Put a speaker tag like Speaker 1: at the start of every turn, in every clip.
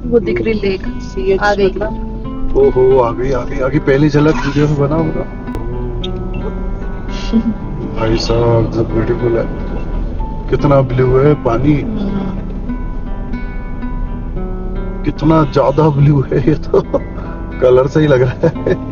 Speaker 1: वो दिख रही लेक आ गई।
Speaker 2: ओहो, आ गई आ गई आ गई, पहली झलक वीडियो में बना होगा। भाई साहब ब्यूटीफुल है, कितना ब्लू है पानी, कितना ज्यादा ब्लू है ये तो कलर से ही लग रहा है।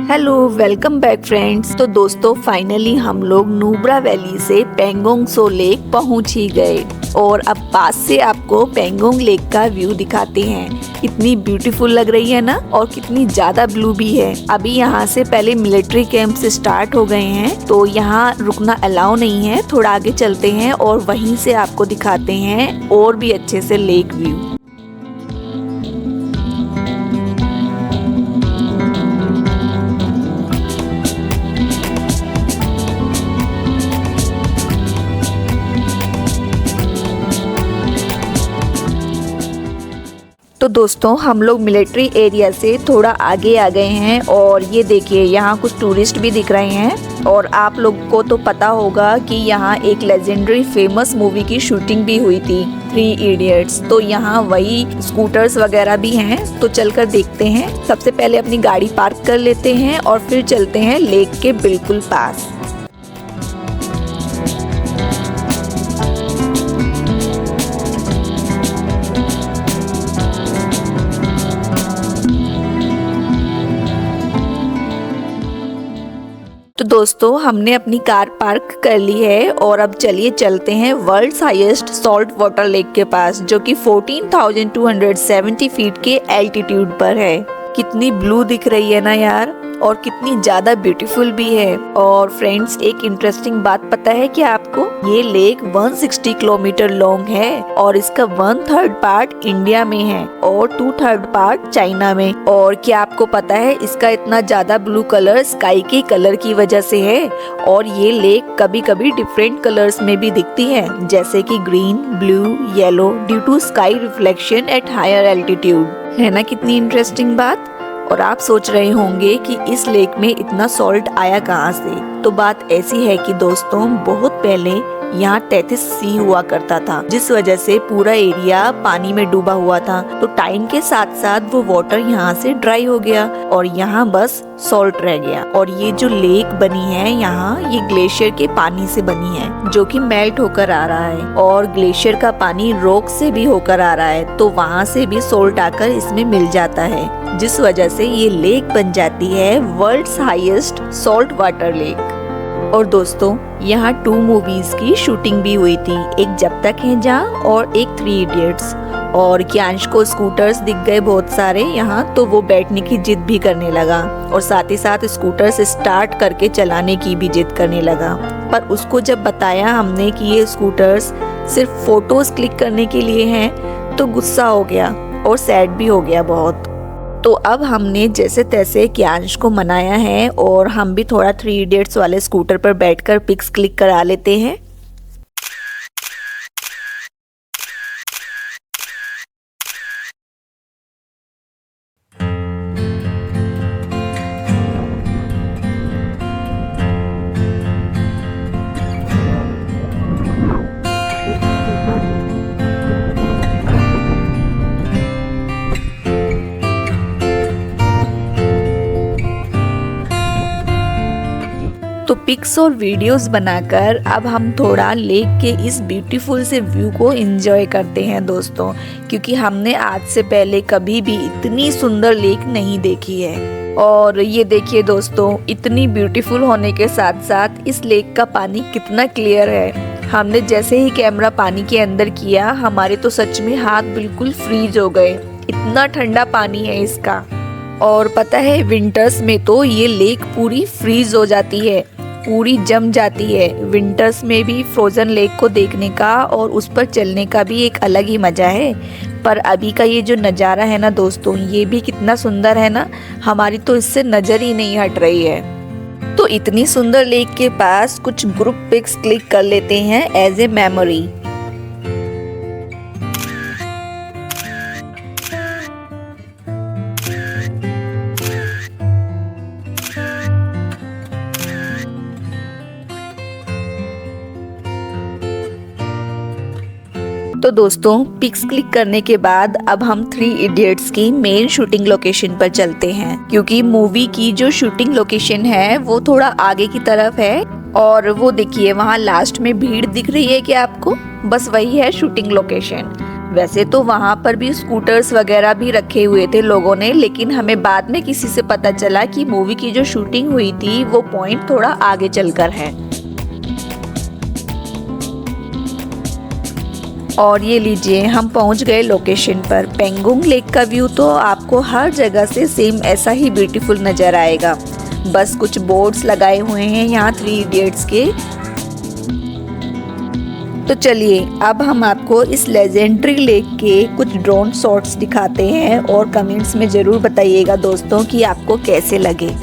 Speaker 3: Hello, welcome back friends. तो दोस्तों फाइनली हम लोग नुब्रा वैली से पेंगोंग सो लेक पहुंच ही गए और अब पास से आपको पेंगोंग लेक का व्यू दिखाते हैं। कितनी ब्यूटीफुल लग रही है ना, और कितनी ज्यादा ब्लू भी है। अभी यहाँ से पहले मिलिट्री कैंप से स्टार्ट हो गए हैं, तो यहाँ रुकना अलाउ नहीं है। थोड़ा आगे चलते हैं और वहीं से आपको दिखाते हैं और भी अच्छे से लेक व्यू। तो दोस्तों हम लोग मिलिट्री एरिया से थोड़ा आगे आ गए हैं और ये देखिए यहाँ कुछ टूरिस्ट भी दिख रहे हैं। और आप लोग को तो पता होगा कि यहाँ एक लेजेंडरी फेमस मूवी की शूटिंग भी हुई थी, 3 इडियट्स। तो यहाँ वही स्कूटर्स वगैरह भी हैं, तो चलकर देखते हैं। सबसे पहले अपनी गाड़ी पार्क कर लेते हैं और फिर चलते हैं लेक के बिल्कुल पास। तो दोस्तों हमने अपनी कार पार्क कर ली है और अब चलिए चलते हैं world's highest salt water lake के पास, जो कि 14,270 फीट के एल्टीट्यूड पर है। कितनी ब्लू दिख रही है ना यार, और कितनी ज्यादा ब्यूटीफुल भी है। और फ्रेंड्स एक इंटरेस्टिंग बात पता है क्या आपको, ये लेक 160 किलोमीटर लॉन्ग है और इसका 1/3 पार्ट इंडिया में है और 2/3 पार्ट चाइना में। और क्या आपको पता है इसका इतना ज्यादा ब्लू कलर स्काई के कलर की वजह से है। और ये लेक कभी कभी डिफरेंट कलर्स में भी दिखती है, जैसे कि green, blue, yellow, due to sky reflection at higher altitude. है ना कितनी इंटरेस्टिंग बात। और आप सोच रहे होंगे कि इस लेक में इतना सॉल्ट आया कहाँ से। तो बात ऐसी है कि दोस्तों बहुत पहले यहाँ टेथिस सी हुआ करता था, जिस वजह से पूरा एरिया पानी में डूबा हुआ था। तो टाइम के साथ साथ वो वाटर यहाँ से ड्राई हो गया और यहाँ बस सॉल्ट रह गया। और ये जो लेक बनी है यहाँ, ये ग्लेशियर के पानी से बनी है, जो कि मेल्ट होकर आ रहा है। और ग्लेशियर का पानी रॉक से भी होकर आ रहा है, तो वहाँ से भी सॉल्ट आकर इसमें मिल जाता है, जिस वजह से ये लेक बन जाती है world's highest salt water lake. और दोस्तों यहाँ 2 मूवीज की शूटिंग भी हुई थी, एक जब तक है जहाँ और एक 3 इडियट्स। और कियांश को स्कूटर्स दिख गए बहुत सारे यहाँ, तो वो बैठने की जिद भी करने लगा और साथ ही साथ स्कूटर से स्टार्ट करके चलाने की भी जिद करने लगा। पर उसको जब बताया हमने कि ये स्कूटर्स सिर्फ फोटोज क्लिक करने के लिए हैं, तो गुस्सा हो गया और सैड भी हो गया बहुत। तो अब हमने जैसे तैसे कियांश को मनाया है और हम भी थोड़ा 3 इडियट्स वाले स्कूटर पर बैठकर पिक्स क्लिक करा लेते हैं। तो पिक्स और वीडियोस बनाकर अब हम थोड़ा लेक के इस ब्यूटीफुल से व्यू को एंजॉय करते हैं दोस्तों, क्योंकि हमने आज से पहले कभी भी इतनी सुंदर लेक नहीं देखी है। और ये देखिए दोस्तों, इतनी ब्यूटीफुल होने के साथ साथ इस लेक का पानी कितना क्लियर है। हमने जैसे ही कैमरा पानी के अंदर किया, हमारे तो सच में हाथ बिल्कुल फ्रीज हो गए, इतना ठंडा पानी है इसका। और पता है विंटर्स में तो ये लेक पूरी फ्रीज हो जाती है, पूरी जम जाती है। विंटर्स में भी फ्रोजन लेक को देखने का और उस पर चलने का भी एक अलग ही मजा है। पर अभी का ये जो नज़ारा है ना दोस्तों, ये भी कितना सुंदर है ना, हमारी तो इससे नज़र ही नहीं हट रही है। तो इतनी सुंदर लेक के पास कुछ ग्रुप पिक्स क्लिक कर लेते हैं एज ए मेमोरी। तो तो दोस्तों पिक्स क्लिक करने के बाद अब हम 3 इडियट्स की मेन शूटिंग लोकेशन पर चलते हैं, क्योंकि मूवी की जो शूटिंग लोकेशन है वो थोड़ा आगे की तरफ है। और वो देखिए वहाँ लास्ट में भीड़ दिख रही है क्या आपको, बस वही है शूटिंग लोकेशन। वैसे तो वहाँ पर भी स्कूटर्स वगैरह भी रखे हुए थे लोगों ने, लेकिन हमें बाद में किसी से पता चला कि मूवी की जो शूटिंग हुई थी वो पॉइंट थोड़ा आगे चलकर है। और ये लीजिए हम पहुंच गए लोकेशन पर। पेंगोंग लेक का व्यू तो आपको हर जगह से सेम ऐसा ही ब्यूटीफुल नजर आएगा, बस कुछ बोर्ड्स लगाए हुए हैं यहाँ 3 इडियट्स के। तो चलिए अब हम आपको इस लेजेंडरी लेक के कुछ ड्रोन शॉट्स दिखाते हैं और कमेंट्स में ज़रूर बताइएगा दोस्तों कि आपको कैसे लगे।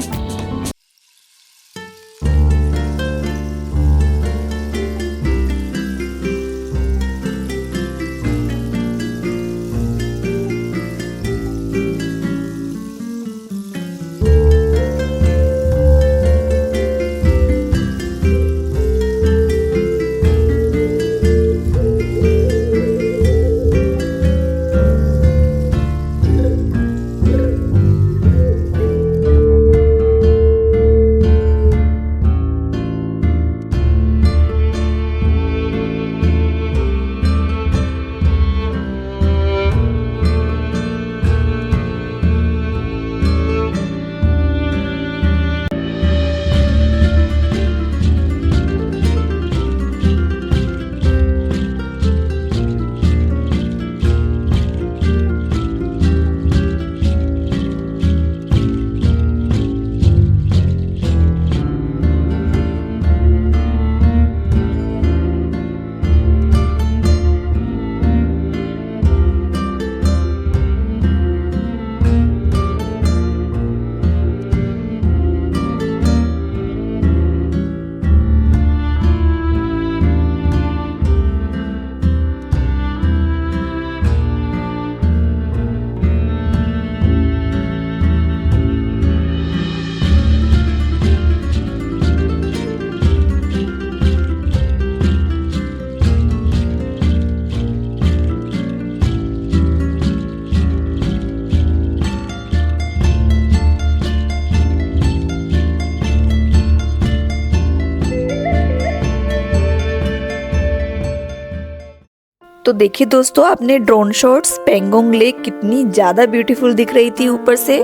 Speaker 3: तो देखिए दोस्तों आपने ड्रोन शॉट्स, पेंगोंग लेक कितनी ज़्यादा ब्यूटीफुल दिख रही थी ऊपर से।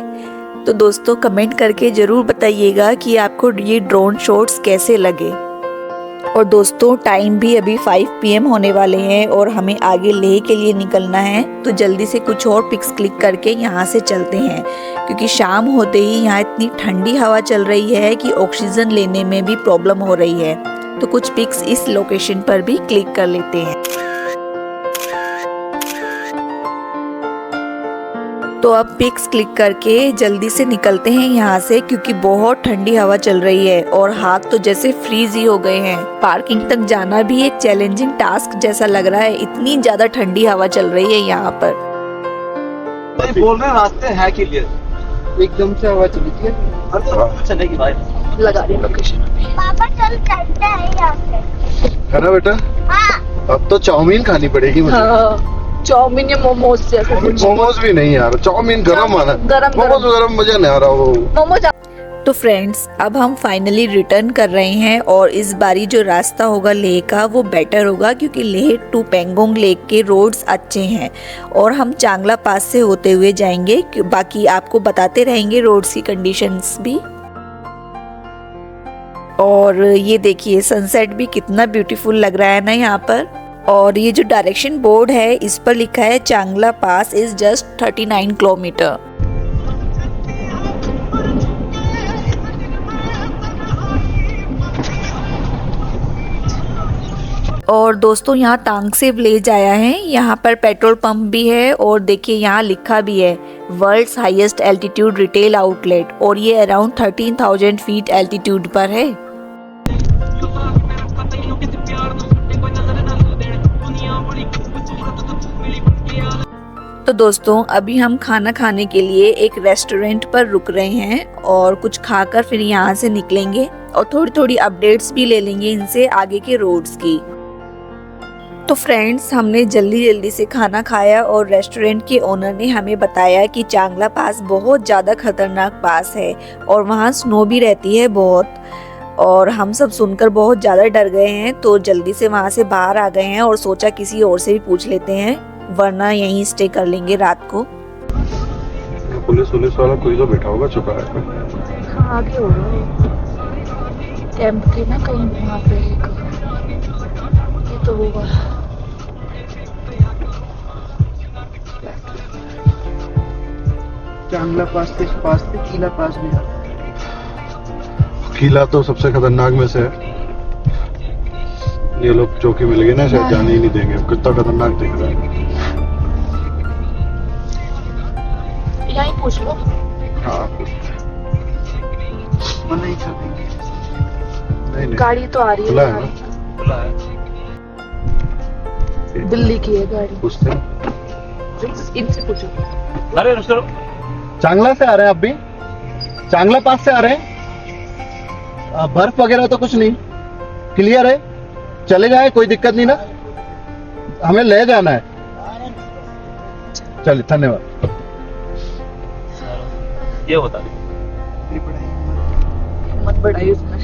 Speaker 3: तो दोस्तों कमेंट करके ज़रूर बताइएगा कि आपको ये ड्रोन शॉट्स कैसे लगे। और दोस्तों टाइम भी अभी 5 PM होने वाले हैं और हमें आगे लेह के लिए निकलना है, तो जल्दी से कुछ और पिक्स क्लिक करके यहाँ से चलते हैं, क्योंकि शाम होते ही यहाँ इतनी ठंडी हवा चल रही है कि ऑक्सीजन लेने में भी प्रॉब्लम हो रही है। तो कुछ पिक्स इस लोकेशन पर भी क्लिक कर लेते हैं। तो अब पिक्स क्लिक करके जल्दी से निकलते हैं यहाँ से, क्योंकि बहुत ठंडी हवा चल रही है और हाथ तो जैसे फ्रीज ही हो गए हैं। पार्किंग तक जाना भी एक चैलेंजिंग टास्क जैसा लग रहा है, इतनी ज्यादा ठंडी हवा चल रही है यहाँ पर।
Speaker 4: बोल रहे हैं रास्ते है क्लियर,
Speaker 1: एकदम से हवा चली थी।
Speaker 4: चलने की बात
Speaker 1: लगा रही लोकेशन।
Speaker 5: पापा चल चलते हैं यहाँ से।
Speaker 2: है ना बेटा?
Speaker 5: हाँ।
Speaker 2: अब तो चाउमीन खानी पड़ेगी मुझे।
Speaker 1: हाँ, चाउमीन या मोमोज जैसे कुछ।
Speaker 2: मोमोज भी नहीं यार, चाउमीन गरम आना। मोमोज मजा नहीं आ रहा वो।
Speaker 1: मोमोज।
Speaker 3: तो फ्रेंड्स अब हम फाइनली रिटर्न कर रहे हैं और इस बारी जो रास्ता होगा लेह का वो बेटर होगा, क्योंकि लेह टू पेंगोंग लेक के रोड्स अच्छे हैं और हम चांगला पास से होते हुए जाएंगे। बाकी आपको बताते रहेंगे रोड्स की कंडीशंस भी। और ये देखिए सनसेट भी कितना ब्यूटीफुल लग रहा है ना यहाँ पर। और ये जो डायरेक्शन बोर्ड है इस पर लिखा है चांगला पास इज जस्ट 39 किलोमीटर। और दोस्तों यहाँ तांगसे विलेज आया है, यहाँ पर पेट्रोल पंप भी है और देखिए यहाँ लिखा भी है world's highest altitude retail outlet, और ये अराउंड 13,000 फीट एल्टीट्यूड पर है। तो दोस्तों अभी हम खाना खाने के लिए एक रेस्टोरेंट पर रुक रहे हैं और कुछ खाकर फिर यहाँ से निकलेंगे और थोड़ी थोड़ी अपडेट्स भी ले लेंगे इनसे आगे के रोड्स की। तो फ्रेंड्स, हमने जल्दी से खाना खाया और रेस्टोरेंट के ओनर ने हमें बताया कि चांगला पास बहुत ज़्यादा खतरनाक पास है और वहाँ स्नो भी रहती है बहुत। और हम सब सुनकर बहुत ज़्यादा डर गए हैं, तो जल्दी से वहाँ से बाहर आ गए हैं और सोचा किसी और से भी पूछ लेते हैं, वरना यहीं स्टे कर लेंगे रात को।
Speaker 2: पुलिस वाला कोई तो बैठा होगा चौराहे पे।
Speaker 1: हाँ, आगे होगा कैंप के ना कहीं वहाँ पे ये तो होगा।
Speaker 4: चांगला पास से कीला पास भी है।
Speaker 2: किला तो सबसे खतरनाक में से है। ये लोग चौकी मिल गए ना, शायद जाने ही नहीं देंगे। कितना खतरनाक दिख रहा है।
Speaker 1: यहीं पूछ लो।
Speaker 2: हाँ,
Speaker 4: मना ही कर देंगे।
Speaker 2: नहीं
Speaker 1: गाड़ी तो आ रही
Speaker 2: खुला
Speaker 1: है,
Speaker 2: है ना?
Speaker 4: खुला है।
Speaker 1: दिल्ली की है गाड़ी।
Speaker 2: पूछते हैं।
Speaker 1: इनसे पूछो।
Speaker 4: अरे रुको,
Speaker 2: चांगला से आ रहे हैं आप भी? चांगला पास से आ रहे हैं? बर्फ वगैरह तो कुछ नहीं, क्लियर है, चले जाए, कोई दिक्कत नहीं ना? हमें ले जाना है। चलिए, धन्यवाद।
Speaker 4: ये होता
Speaker 1: हिम्मत बढ़ाई उसने।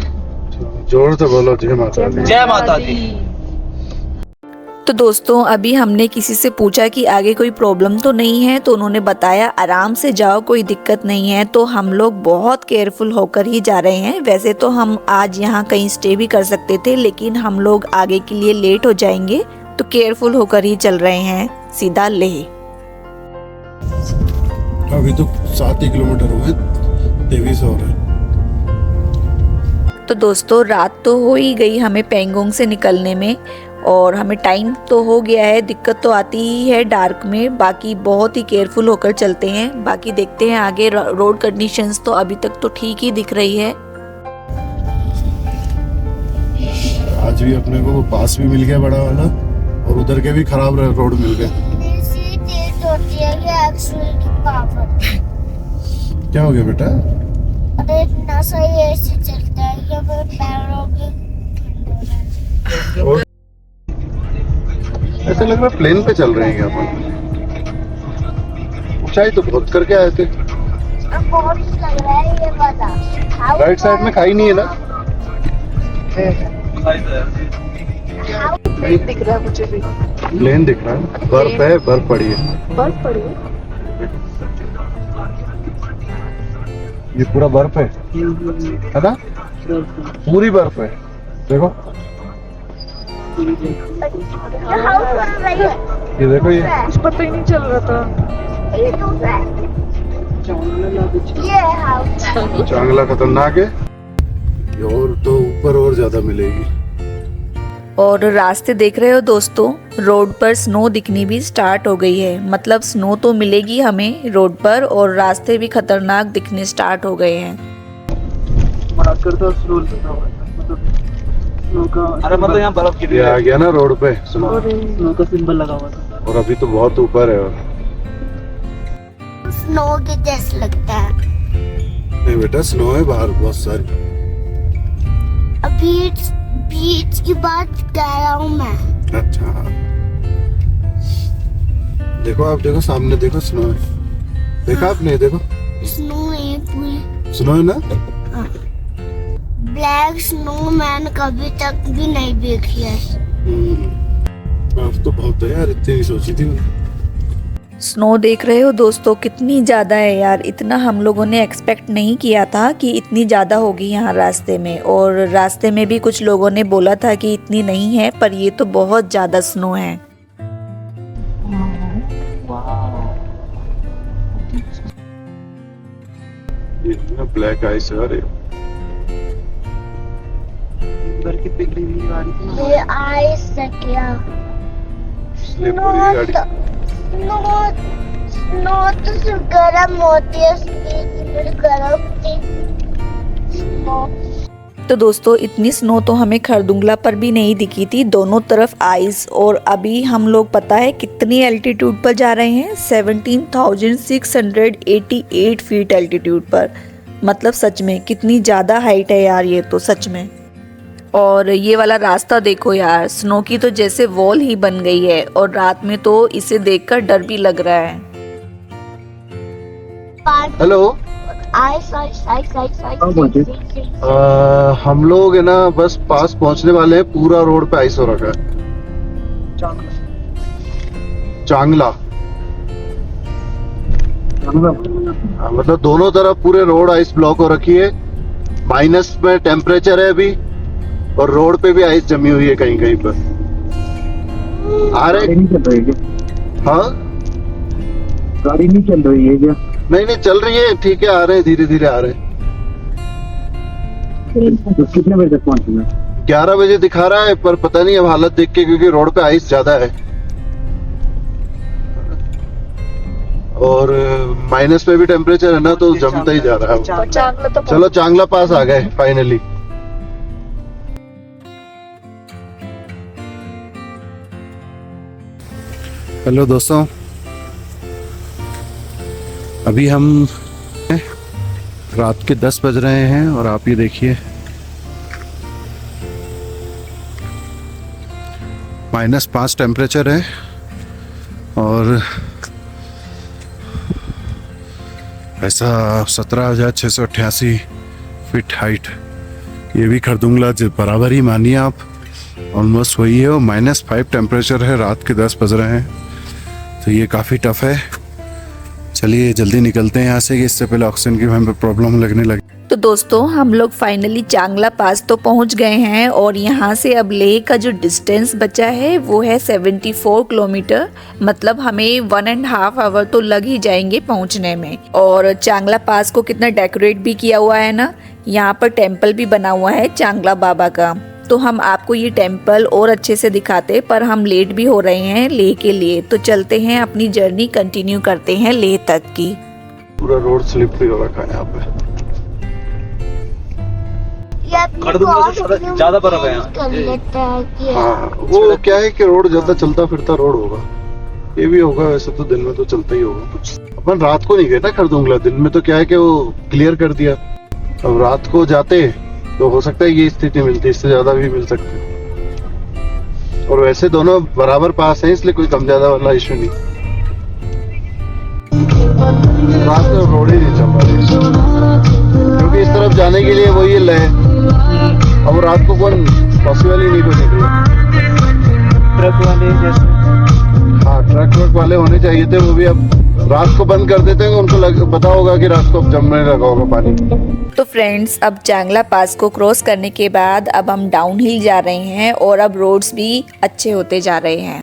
Speaker 2: जोर से बोलो, जय माता दी।
Speaker 4: जय माता दी।
Speaker 3: तो दोस्तों, अभी हमने किसी से पूछा कि आगे कोई प्रॉब्लम तो नहीं है, तो उन्होंने बताया आराम से जाओ, कोई दिक्कत नहीं है। तो हम लोग बहुत केयरफुल होकर ही जा रहे हैं। वैसे तो हम आज यहाँ कहीं स्टे भी कर सकते थे, लेकिन हम लोग आगे के लिए लेट हो जाएंगे, तो केयरफुल होकर ही चल रहे हैं सीधा लेह।
Speaker 2: अभी तो 7 ही किलोमीटर हुए, 23 हो रहे।
Speaker 3: तो दोस्तों, रात तो हो ही गई हमें पेंगोंग से निकलने में, और हमें टाइम तो हो गया है। दिक्कत तो आती ही है डार्क में, बाकी बहुत ही केयरफुल होकर चलते हैं। बाकी देखते हैं आगे। रोड कंडीशंस तो अभी तक तो ठीक ही दिख रही है।
Speaker 2: आज भी अपने को वो पास भी मिल गया बड़ा वाला, और उधर के भी खराब रोड मिल गए। क्या हो गया बेटा?
Speaker 5: अरे इतना सही ऐसे चलता है कि मेरे पैरों की
Speaker 2: ऐसा लग रहा है प्लेन पे चल रहे हैं क्या अपन? ऊंचाई तो बहुत करके आए थे।
Speaker 5: बहुत लग रहा है ये वाला।
Speaker 2: राइट साइड में खाई नहीं है ना?
Speaker 1: प्लेन दिख रहा है मुझे भी।
Speaker 2: प्लेन दिख रहा है, बर्फ है, बर्फ पड़ी है।
Speaker 1: बर्फ पड़ी है।
Speaker 2: ये पूरा बर्फ है ना? पूरी बर्फ है, देखो ये, देखो ये।
Speaker 1: कुछ पता ही नहीं चल रहा था।
Speaker 5: ये हाउस
Speaker 2: चांगला खतरनाक है, और तो ऊपर और ज्यादा मिलेगी।
Speaker 3: और रास्ते देख रहे हो दोस्तों, रोड पर स्नो दिखनी भी स्टार्ट हो गई है। मतलब स्नो तो मिलेगी हमें रोड पर, और रास्ते भी खतरनाक दिखने स्टार्ट हो गए हैं।
Speaker 4: अरे मतलब यहाँ बर्फ गिरी
Speaker 2: ये आ
Speaker 4: है।
Speaker 2: गया ना रोड पे स्नो,
Speaker 4: स्नो का सिंबल लगा हुआ था।
Speaker 2: और अभी तो बहुत ऊपर है। और
Speaker 5: स्नो के जैसे लगता है।
Speaker 2: नहीं बेटा, स्नो है बाहर बहुत सारी।
Speaker 5: अभी बीच की बात कह रहा हूँ मैं।
Speaker 2: अच्छा, देखो आप, देखो सामने, देखो स्नो है। देखा आपने? देखो
Speaker 5: स्नो है पूरी।
Speaker 2: स्नो है ना?
Speaker 5: ब्लैक स्नो मैंने कभी तक भी नहीं देखी है।
Speaker 2: बर्फ तो बहुत है यार, इतनी नहीं सोची थी मैंने।
Speaker 3: स्नो देख रहे हो दोस्तों, कितनी ज़्यादा है यार। इतना हम लोगों ने एक्सपेक्ट नहीं किया था कि इतनी ज़्यादा होगी यहाँ रास्ते में। और रास्ते में भी कुछ लोगों ने बोला था कि इतनी नहीं है, पर ये तो बहुत ज़्यादा स्नो है।
Speaker 2: ये ब्लैक आइस है। अरे
Speaker 4: इधर की पिघली हुई गाड़ी थी।
Speaker 5: ये आइस है क्या?
Speaker 2: स्लिप हो रही है गाड़ी।
Speaker 5: स्नो तो सिर्फ गर्म होती है, इसलिए गर्म थी स्नो।
Speaker 3: तो दोस्तों, इतनी स्नो तो हमें खरदुंगला पर भी नहीं दिखी थी, दोनों तरफ आइस। और अभी हम लोग पता है कितनी एल्टीट्यूड पर जा रहे हैं? 17,688 फीट एल्टीट्यूड पर। मतलब सच में कितनी ज़्यादा हाइट है यार, ये तो सच में। और ये वाला रास्ता देखो यार, स्नो की तो जैसे वॉल ही बन गई है और रात में तो इसे देखकर डर भी लग रहा है।
Speaker 2: हेलो, हम लोग है ना बस पास पहुंचने वाले हैं। पूरा रोड पे आइस हो रखा है। चांगला मतलब दोनों तरफ पूरे रोड आइस ब्लॉक हो रखी है। माइनस में टेम्परेचर है अभी और रोड पे भी आइस जमी हुई है कहीं कहीं पर। आ रहे हाँ,
Speaker 6: गाड़ी नहीं चल रही है क्या?
Speaker 2: नहीं चल रही है, ठीक है, आ रहे हैं, धीरे धीरे आ रहे हैं।
Speaker 6: तो कितने बजे तक पहुंचेगा?
Speaker 2: 11 बजे दिखा रहा है, पर पता नहीं अब हालत देख के, क्योंकि रोड पे आइस ज्यादा है और माइनस पे भी टेम्परेचर है ना, तो जमता ही जा रहा है।
Speaker 1: चांगला तो
Speaker 2: चलो चांगला पास आ गए फाइनली। हेलो दोस्तों, अभी हम रात के 10 बज रहे हैं और आप ये देखिए -5 टेम्परेचर है और ऐसा 17,688 फीट हाइट। ये भी खरदुंगला बराबर ही मानिए आप, ऑलमोस्ट वही है। और -5 टेम्परेचर है, रात के 10 बज रहे हैं, तो ये काफ़ी टफ है। चलिए जल्दी निकलते हैं यहाँ से कि इससे पहले ऑक्सीजन की हमें प्रॉब्लम लगने लगे।
Speaker 3: तो दोस्तों हम लोग फाइनली चांगला पास तो पहुंच गए हैं और यहाँ से अब लेह का जो डिस्टेंस बचा है वो है 74 किलोमीटर। मतलब हमें 1.5 आवर तो लग ही जाएंगे पहुंचने में। और चांगला पास को कितना डेकोरेट भी किया हुआ है ना, यहाँ पर टेम्पल भी बना हुआ है चांगला बाबा का। तो हम आपको ये टेम्पल और अच्छे से दिखाते, पर हम लेट भी हो रहे हैं लेह के लिए, तो चलते हैं अपनी जर्नी कंटिन्यू करते हैं लेह तक की।
Speaker 2: पूरा रोड स्लिपरी हो रखा है यहाँ पे।
Speaker 4: खरदुंगला से ज्यादा बर्फ है यहाँ।
Speaker 2: हाँ, वो क्या है कि रोड ज्यादा चलता फिरता रोड होगा, ये भी होगा। वैसे तो दिन में तो चलता ही होगा। अपन रात को नहीं गए ना खरदुंगला, दिन में तो क्या है कि वो क्लियर कर दिया। अब रात को जाते तो हो सकता है ये स्थिति मिलती, इससे ज्यादा भी मिल सकती। और वैसे दोनों बराबर पास हैं, इसलिए कोई कम ज्यादा वाला इश्यू नहीं। रात को रोड ही नहीं चल रहा, क्योंकि इस तरफ जाने के लिए वही लय। अब रात को कौन पॉसिबल ही नहीं कोई निकले।
Speaker 6: ट्रक वाले जैसे,
Speaker 2: हाँ, ट्रक वाले होने चाहिए थे, वो भी अब रात को बंद कर देते हैं। उनको पता होगा कि रात को अब जमने लगा होगा पानी।
Speaker 3: तो फ्रेंड्स अब चांगला पास को क्रॉस करने के बाद अब हम डाउन हिल जा रहे हैं और अब रोड्स भी अच्छे होते जा रहे हैं।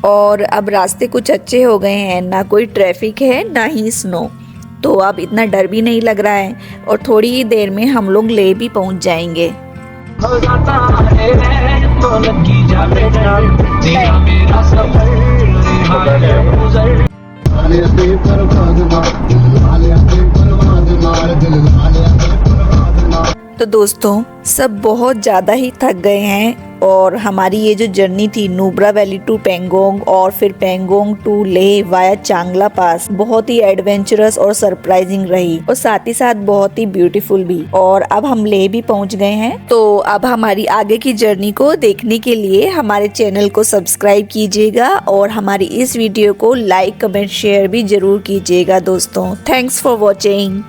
Speaker 3: और अब रास्ते कुछ अच्छे हो गए हैं, ना कोई ट्रैफिक है ना ही स्नो, तो अब इतना डर भी नहीं लग रहा है और थोड़ी ही देर में हम लोग लेह भी पहुंच जाएंगे। तो दोस्तों सब बहुत ज़्यादा ही थक गए हैं और हमारी ये जो जर्नी थी नुब्रा वैली टू पेंगोंग और फिर पेंगोंग टू लेह वाया चांगला पास बहुत ही एडवेंचरस और सरप्राइजिंग रही और साथ ही साथ बहुत ही ब्यूटीफुल भी। और अब हम लेह भी पहुंच गए हैं। तो अब हमारी आगे की जर्नी को देखने के लिए हमारे चैनल को सब्सक्राइब कीजिएगा और हमारी इस वीडियो को लाइक कमेंट शेयर भी जरूर कीजिएगा दोस्तों। Thanks for watching.